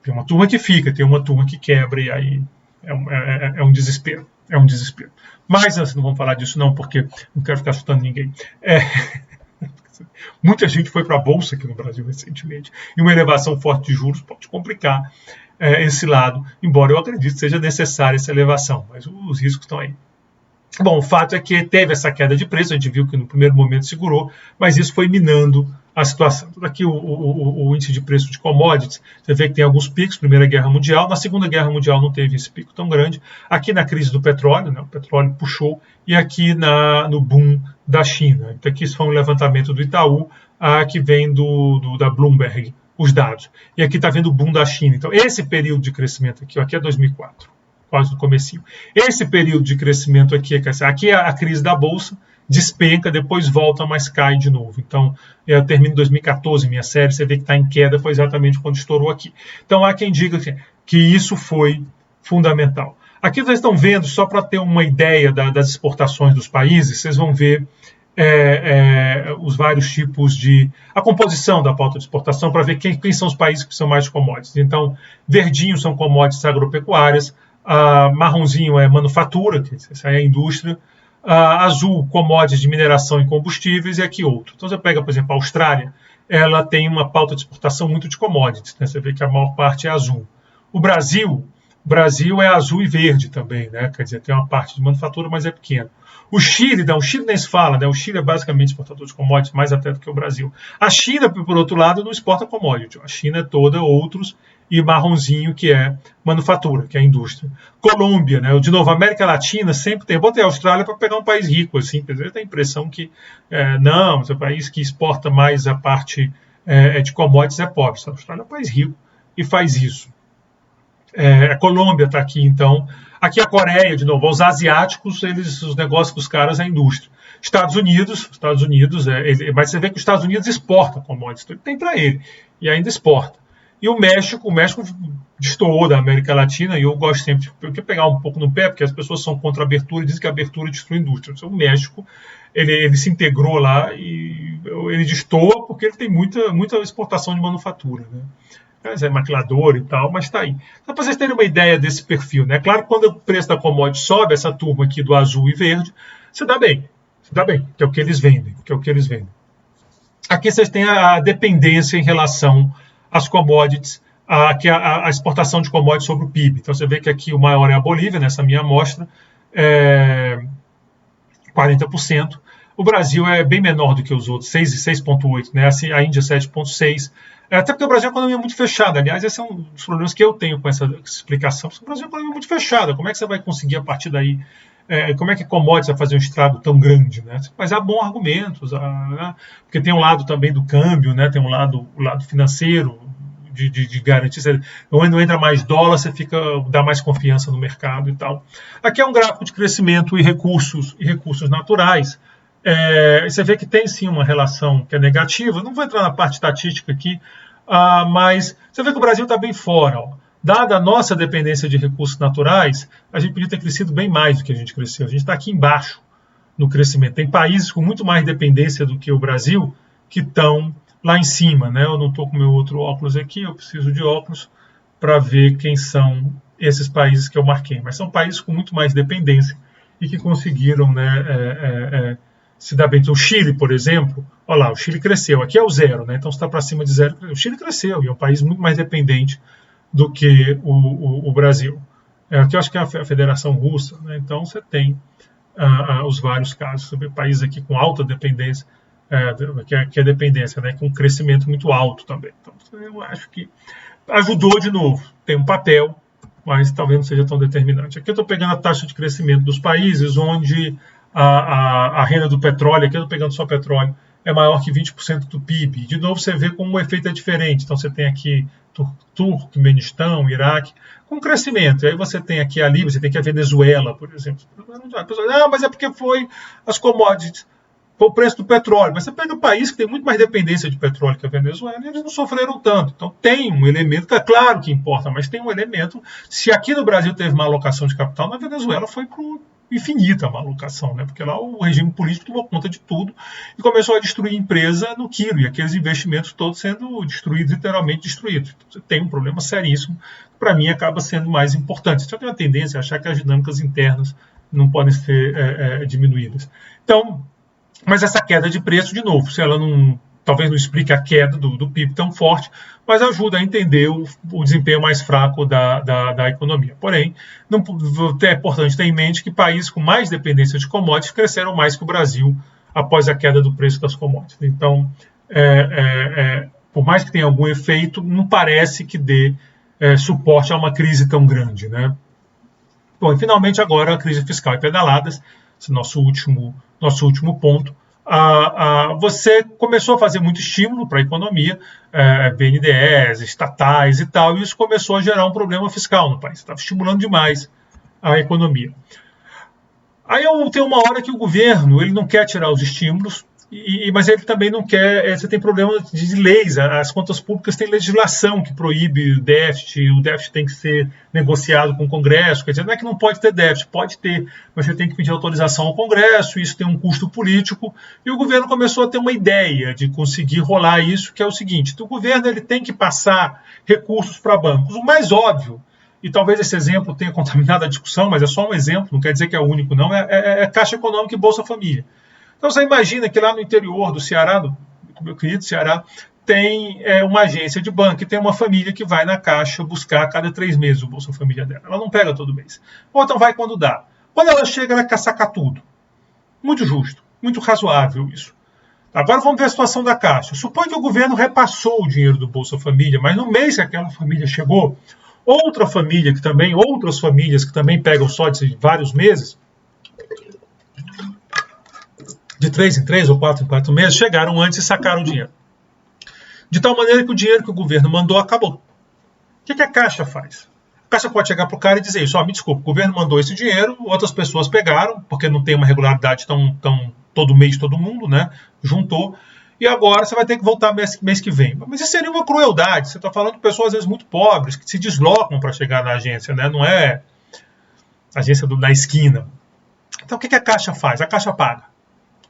tem uma turma que fica, tem uma turma que quebra, e aí é um desespero. É um desespero. Mas não vamos falar disso não, porque não quero ficar chutando ninguém. Muita gente foi para a Bolsa aqui no Brasil recentemente, e uma elevação forte de juros pode complicar esse lado, embora eu acredite que seja necessária essa elevação, mas os riscos estão aí. Bom, o fato é que teve essa queda de preço, a gente viu que no primeiro momento segurou, mas isso foi minando a situação. Aqui o índice de preço de commodities, você vê que tem alguns picos, Primeira Guerra Mundial, na Segunda Guerra Mundial não teve esse pico tão grande, aqui na crise do petróleo, né, o petróleo puxou, e aqui no boom da China. Então aqui isso foi um levantamento do Itaú, que vem da Bloomberg, os dados. E aqui está vendo o boom da China. Então esse período de crescimento aqui é 2004. Quase no comecinho. Esse período de crescimento aqui é a crise da Bolsa, despenca, depois volta, mas cai de novo. Então, eu termino em 2014 minha série, você vê que está em queda, foi exatamente quando estourou aqui. Então, há quem diga que isso foi fundamental. Aqui vocês estão vendo, só para ter uma ideia das exportações dos países, vocês vão ver os vários tipos a composição da pauta de exportação para ver quem são os países que são mais commodities. Então, verdinho são commodities agropecuárias, marronzinho é manufatura, que isso aí é a indústria, azul, commodities de mineração e combustíveis, e aqui outro. Então, você pega, por exemplo, a Austrália, ela tem uma pauta de exportação muito de commodities, né? Você vê que a maior parte é azul. O Brasil é azul e verde também, né? Quer dizer, tem uma parte de manufatura, mas é pequena. O Chile nem se fala, né? O Chile é basicamente exportador de commodities, mais até do que o Brasil. A China, por outro lado, não exporta commodities. A China é toda outros, e marronzinho, que é manufatura, que é a indústria. Colômbia, né? De novo, a América Latina sempre tem. Eu botei a Austrália para pegar um país rico, assim, quer dizer, tem a impressão que não, esse país que exporta mais a parte de commodities é pobre. A Austrália é um país rico e faz isso. A Colômbia está aqui, então. Aqui a Coreia, de novo, os asiáticos, os negócios dos caras é a indústria. Estados Unidos, mas você vê que os Estados Unidos exporta commodities, então ele tem para ele, e ainda exporta. E o México destoou da América Latina, e eu gosto sempre de pegar um pouco no pé, porque as pessoas são contra a abertura e dizem que a abertura destrói a indústria. Então, o México, ele se integrou lá e ele destoa porque ele tem muita exportação de manufatura, né? É maquilador e tal, mas está aí. Então, para vocês terem uma ideia desse perfil, né? Claro que quando o preço da commodity sobe, essa turma aqui do azul e verde, você dá bem, que é o que eles vendem, Aqui vocês têm a dependência em relação às commodities, que é a exportação de commodities sobre o PIB. Então você vê que aqui o maior é a Bolívia, nessa minha amostra, 40%. O Brasil é bem menor do que os outros, 6,8%, né? A Índia 7,6%. Até porque o Brasil é uma economia muito fechada. Aliás, esse é um dos problemas que eu tenho com essa explicação. O Brasil é uma economia muito fechada. Como é que você vai conseguir, a partir daí, como é que commodities vai fazer um estrago tão grande? Né? Mas há bons argumentos, né? Porque tem um lado também do câmbio, né? Tem o lado financeiro, de garantir. Quando entra mais dólar, você dá mais confiança no mercado e tal. Aqui é um gráfico de crescimento e recursos naturais. Você vê que tem sim uma relação que é negativa. Não vou entrar na parte estatística aqui, mas você vê que o Brasil está bem fora. Ó. Dada a nossa dependência de recursos naturais, a gente podia ter crescido bem mais do que a gente cresceu. A gente está aqui embaixo no crescimento. Tem países com muito mais dependência do que o Brasil que estão lá em cima. Né? Eu não estou com meu outro óculos aqui, eu preciso de óculos para ver quem são esses países que eu marquei. Mas são países com muito mais dependência e que conseguiram, né, se dá bem. Então, o Chile, por exemplo, olha lá, o Chile cresceu. Aqui é o zero, né? Então você está para cima de zero. O Chile cresceu e é um país muito mais dependente do que o Brasil. Aqui eu acho que é a Federação Russa, né? Então você tem os vários casos. Você vê países aqui com alta dependência, que é dependência, né? Com um crescimento muito alto também. Então eu acho que ajudou de novo. Tem um papel, mas talvez não seja tão determinante. Aqui eu estou pegando a taxa de crescimento dos países onde a renda do petróleo, aqui eu estou pegando só petróleo, é maior que 20% do PIB. De novo, você vê como o efeito é diferente. Então, você tem aqui Turcomenistão, Iraque, com crescimento. E aí você tem aqui a Líbia, você tem aqui a Venezuela, por exemplo. Não, mas é porque foi as commodities, foi o preço do petróleo. Mas você pega um país que tem muito mais dependência de petróleo que a Venezuela e eles não sofreram tanto. Então, tem um elemento, é claro que importa, mas tem um elemento. Se aqui no Brasil teve uma alocação de capital, na Venezuela foi para infinita uma alocação, né? Porque lá o regime político tomou conta de tudo e começou a destruir a empresa no quilo, e aqueles investimentos todos sendo destruídos, literalmente destruídos. Então, você tem um problema seríssimo, que para mim acaba sendo mais importante. Você tem uma tendência a achar que as dinâmicas internas não podem ser diminuídas. Então, mas essa queda de preço, de novo, se ela talvez não explique a queda do PIB tão forte, mas ajuda a entender o desempenho mais fraco da economia. Porém, é importante ter em mente que países com mais dependência de commodities cresceram mais que o Brasil após a queda do preço das commodities. Então, por mais que tenha algum efeito, não parece que dê suporte a uma crise tão grande, né? Bom, e finalmente agora a crise fiscal e pedaladas, esse nosso último ponto. Você começou a fazer muito estímulo para a economia, BNDES, estatais e tal, e isso começou a gerar um problema fiscal no país. Estava estimulando demais a economia. Aí tem uma hora que o governo ele não quer tirar os estímulos Mas ele também não quer. Você tem problemas de leis. As contas públicas têm legislação que proíbe o déficit tem que ser negociado com o Congresso. Quer dizer, não é que não pode ter déficit, pode ter, mas você tem que pedir autorização ao Congresso, isso tem um custo político. E o governo começou a ter uma ideia de conseguir rolar isso, que é o seguinte: o governo ele tem que passar recursos para bancos. O mais óbvio, e talvez esse exemplo tenha contaminado a discussão, mas é só um exemplo, não quer dizer que é o único, não, é Caixa Econômica e Bolsa Família. Então você imagina que lá no interior do Ceará, do meu querido Ceará, tem uma agência de banco e tem uma família que vai na Caixa buscar a cada 3 meses o Bolsa Família dela. Ela não pega todo mês. Ou então vai quando dá. Quando ela chega, ela quer sacar tudo. Muito justo, muito razoável isso. Agora vamos ver a situação da Caixa. Suponha que o governo repassou o dinheiro do Bolsa Família, mas no mês que aquela família chegou, outras famílias que também pegam só de vários meses, de 3 em 3 ou 4 em 4 meses, chegaram antes e sacaram o dinheiro. De tal maneira que o dinheiro que o governo mandou acabou. O que a Caixa faz? A Caixa pode chegar para o cara e dizer isso: me desculpa, o governo mandou esse dinheiro, outras pessoas pegaram, porque não tem uma regularidade tão todo mês todo mundo, né? Juntou, e agora você vai ter que voltar mês que vem. Mas isso seria uma crueldade. Você está falando de pessoas, às vezes, muito pobres, que se deslocam para chegar na agência, né? Não é a agência da esquina. Então o que a Caixa faz? A Caixa paga.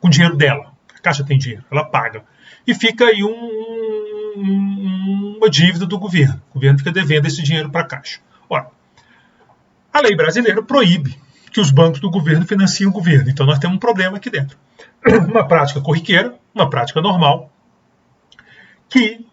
Com o dinheiro dela. A Caixa tem dinheiro, ela paga. E fica aí uma dívida do governo. O governo fica devendo esse dinheiro para a Caixa. Ora, a lei brasileira proíbe que os bancos do governo financiem o governo. Então nós temos um problema aqui dentro. Uma prática corriqueira, uma prática normal, que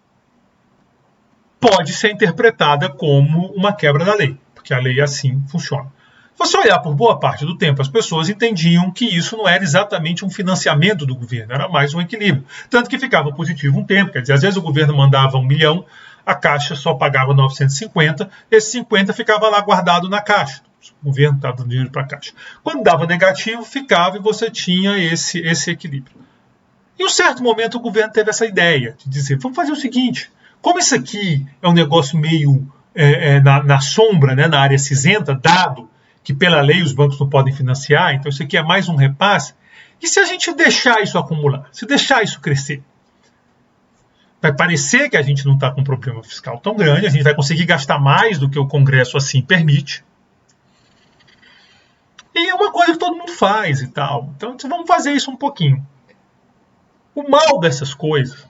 pode ser interpretada como uma quebra da lei, porque a lei assim funciona. Se você olhar por boa parte do tempo, as pessoas entendiam que isso não era exatamente um financiamento do governo, era mais um equilíbrio. Tanto que ficava positivo um tempo, quer dizer, às vezes o governo mandava 1 milhão, a Caixa só pagava 950, esse 50 ficava lá guardado na Caixa. O governo estava dando dinheiro para a Caixa. Quando dava negativo, ficava e você tinha esse equilíbrio. Em um certo momento o governo teve essa ideia de dizer, vamos fazer o seguinte, como isso aqui é um negócio meio na sombra, né, na área cinzenta, dado que pela lei os bancos não podem financiar, então isso aqui é mais um repasse. E se a gente deixar isso acumular, se deixar isso crescer? Vai parecer que a gente não está com um problema fiscal tão grande, a gente vai conseguir gastar mais do que o Congresso assim permite. E é uma coisa que todo mundo faz e tal. Então vamos fazer isso um pouquinho. O mal dessas coisas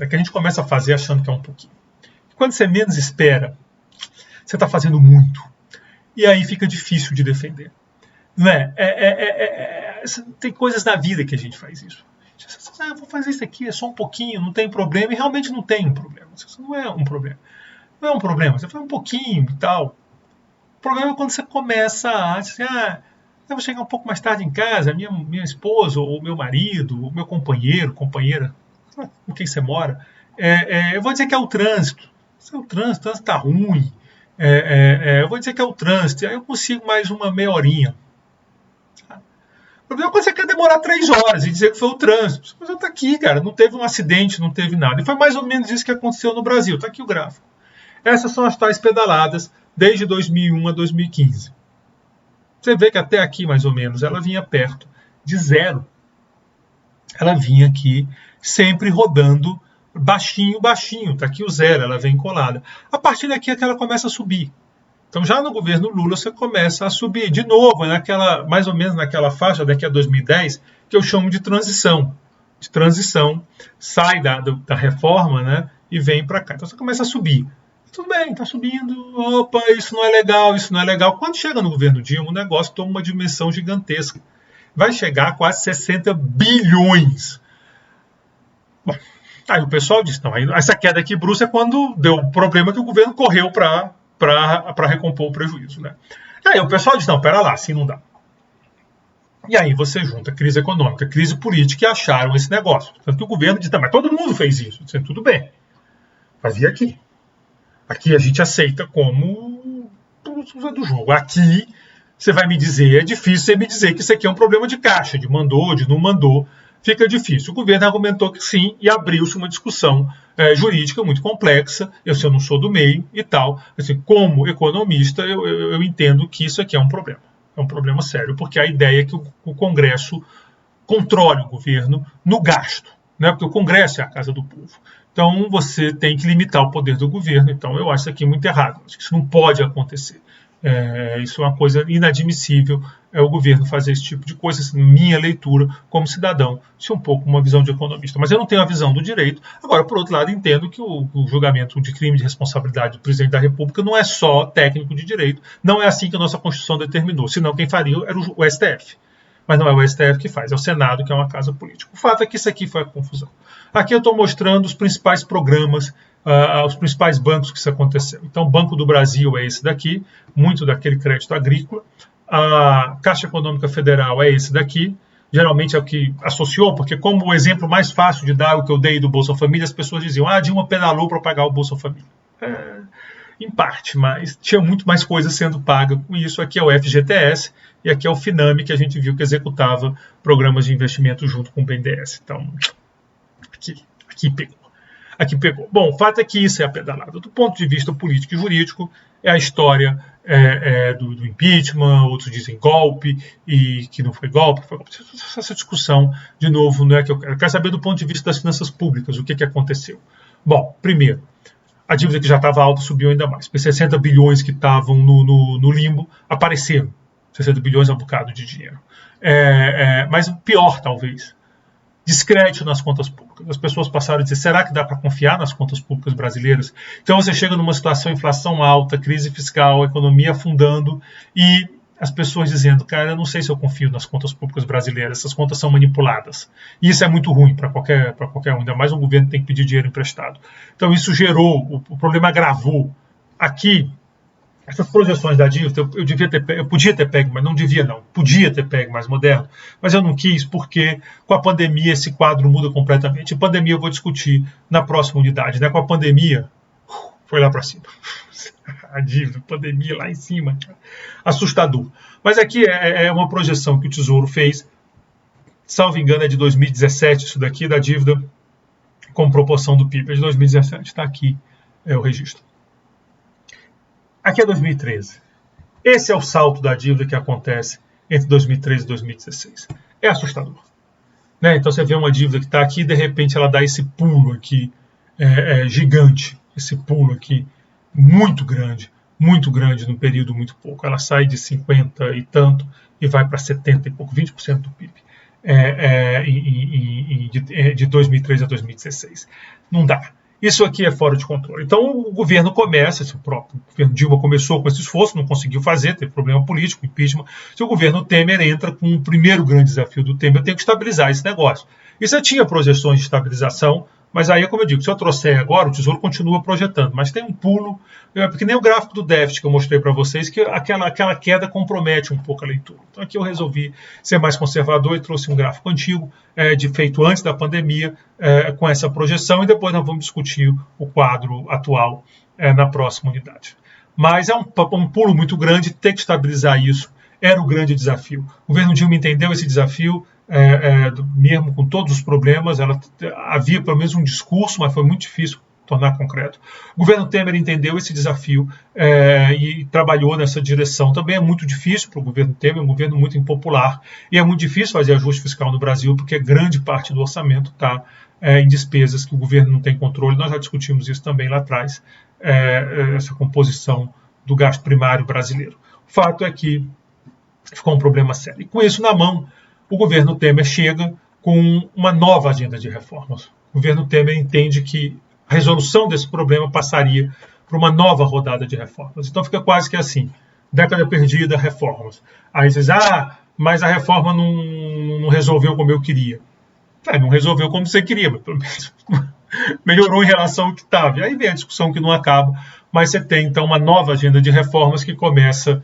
é que a gente começa a fazer achando que é um pouquinho. E quando você menos espera, você está fazendo muito. E aí fica difícil de defender. Não é? Tem coisas na vida que a gente faz isso. Eu vou fazer isso aqui, é só um pouquinho, não tem problema. E realmente não tem um problema. Isso não é um problema. Não é um problema. Você faz um pouquinho e tal. O problema é quando você começa a dizer, eu vou chegar um pouco mais tarde em casa, minha esposa, ou meu marido, ou meu companheiro, companheira, com quem você mora, eu vou dizer que é o trânsito. O trânsito está ruim. Eu vou dizer que é o trânsito, aí eu consigo mais uma meia horinha. O problema é quando você quer demorar 3 horas e dizer que foi o trânsito. Mas está aqui, cara, não teve um acidente, não teve nada. E foi mais ou menos isso que aconteceu no Brasil. Está aqui o gráfico. Essas são as tais pedaladas desde 2001 a 2015. Você vê que até aqui, mais ou menos, ela vinha perto de zero. Ela vinha aqui sempre rodando baixinho, baixinho. Está aqui o zero, ela vem colada. A partir daqui é que ela começa a subir. Então já no governo Lula você começa a subir. De novo, mais ou menos naquela faixa daqui a 2010, que eu chamo de transição. De transição, sai da reforma, né, e vem para cá. Então você começa a subir. Tudo bem, está subindo. Opa, isso não é legal, isso não é legal. Quando chega no governo Dilma, o negócio toma uma dimensão gigantesca. Vai chegar a quase 60 bilhões. Bom, aí o pessoal diz, não, essa queda aqui brusca é quando deu o problema que o governo correu para recompor o prejuízo, né? Aí o pessoal diz, não, pera lá, assim não dá. E aí você junta crise econômica, crise política e acharam esse negócio. Tanto que o governo diz, mas todo mundo fez isso. Dizendo, tudo bem, fazia aqui. Aqui a gente aceita como do jogo. Aqui você vai me dizer, é difícil você me dizer que isso aqui é um problema de caixa, de mandou, de não mandou. Fica difícil. O governo argumentou que sim e abriu-se uma discussão jurídica muito complexa. Eu não sou do meio e tal. Assim, como economista, eu entendo que isso aqui é um problema. É um problema sério, porque a ideia é que o Congresso controle o governo no gasto, né? Porque o Congresso é a casa do povo. Então, você tem que limitar o poder do governo. Então, eu acho isso aqui muito errado. Acho que isso não pode acontecer. Isso é uma coisa inadmissível, o governo fazer esse tipo de coisa, assim, minha leitura como cidadão, isso é um pouco uma visão de economista. Mas eu não tenho a visão do direito. Agora, por outro lado, entendo que o julgamento de crime de responsabilidade do presidente da República não é só técnico de direito, não é assim que a nossa Constituição determinou, senão quem faria era o STF. Mas não é o STF que faz, é o Senado, que é uma casa política. O fato é que isso aqui foi a confusão. Aqui eu estou mostrando os principais programas, os principais bancos que isso aconteceu. Então, o Banco do Brasil é esse daqui, muito daquele crédito agrícola. A Caixa Econômica Federal é esse daqui, geralmente é o que associou, porque como o exemplo mais fácil de dar, o que eu dei do Bolsa Família, as pessoas diziam, Dilma pedalou para pagar o Bolsa Família. Em parte, mas tinha muito mais coisa sendo paga com isso. Aqui é o FGTS e aqui é o Finame, que a gente viu que executava programas de investimento junto com o BNDES. Então, aqui pegou. Aqui pegou. Bom, o fato é que isso é a pedalada. Do ponto de vista político e jurídico, é a história do impeachment, outros dizem golpe, e que não foi golpe. Essa discussão, de novo, não é que eu quero. Eu quero saber do ponto de vista das finanças públicas, o que aconteceu. Bom, primeiro, a dívida que já estava alta subiu ainda mais. Os 60 bilhões que estavam no limbo apareceram. 60 bilhões é um bocado de dinheiro. Mas pior, talvez, descrédito nas contas públicas. As pessoas passaram a dizer, será que dá para confiar nas contas públicas brasileiras? Então você chega numa situação de inflação alta, crise fiscal, economia afundando e as pessoas dizendo, cara, eu não sei se eu confio nas contas públicas brasileiras, essas contas são manipuladas. E isso é muito ruim para qualquer um, ainda mais um governo que tem que pedir dinheiro emprestado. Então isso gerou, o problema agravou. Aqui, essas projeções da dívida, eu podia ter pego, mas não devia não, podia ter pego mais moderno, mas eu não quis porque com a pandemia esse quadro muda completamente. A pandemia eu vou discutir na próxima unidade, né? Com a pandemia, foi lá para cima. A dívida, a pandemia lá em cima. Assustador. Mas aqui é uma projeção que o Tesouro fez, salvo engano é de 2017, isso daqui, da dívida com proporção do PIB. É de 2017, está aqui o registro. Aqui é 2013. Esse é o salto da dívida que acontece entre 2013 e 2016. É assustador. Né? Então você vê uma dívida que está aqui e de repente ela dá esse pulo aqui gigante. Esse pulo aqui muito grande num período muito pouco. Ela sai de 50 e tanto e vai para 70 e pouco, 20% do PIB de 2013 a 2016. Não dá. Isso aqui é fora de controle. Então o governo começa, o próprio governo Dilma começou com esse esforço, não conseguiu fazer, teve problema político, impeachment. Se o governo Temer entra com o primeiro grande desafio do Temer, eu tenho que estabilizar esse negócio. E já tinha projeções de estabilização, mas aí, como eu digo, se eu trouxer agora, o Tesouro continua projetando, mas tem um pulo, porque nem o gráfico do déficit que eu mostrei para vocês, que aquela queda compromete um pouco a leitura. Então aqui eu resolvi ser mais conservador e trouxe um gráfico antigo, feito antes da pandemia, com essa projeção, e depois nós vamos discutir o quadro atual na próxima unidade. Mas é um pulo muito grande, ter que estabilizar isso era o grande desafio. O governo Dilma entendeu esse desafio, mesmo com todos os problemas, havia pelo menos um discurso, mas foi muito difícil tornar concreto. O governo Temer entendeu esse desafio e trabalhou nessa direção. Também é muito difícil para o governo Temer, é um governo muito impopular, e é muito difícil fazer ajuste fiscal no Brasil, porque grande parte do orçamento está em despesas que o governo não tem controle. Nós já discutimos isso também lá atrás, essa composição do gasto primário brasileiro. O fato é que ficou um problema sério. E com isso na mão, o governo Temer chega com uma nova agenda de reformas. O governo Temer entende que a resolução desse problema passaria por uma nova rodada de reformas. Então fica quase que assim, década perdida, reformas. Aí vocês mas a reforma não resolveu como eu queria. Não resolveu como você queria, mas pelo menos melhorou em relação ao que estava. E aí vem a discussão que não acaba, mas você tem então uma nova agenda de reformas que começa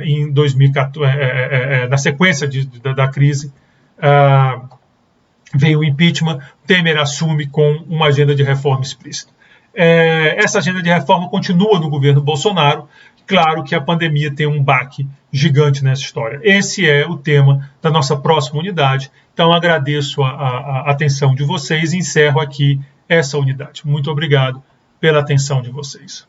em 2014, na sequência da crise, veio o impeachment, Temer assume com uma agenda de reforma explícita. Essa agenda de reforma continua no governo Bolsonaro. Claro que a pandemia tem um baque gigante nessa história. Esse é o tema da nossa próxima unidade. Então agradeço a atenção de vocês e encerro aqui essa unidade. Muito obrigado pela atenção de vocês.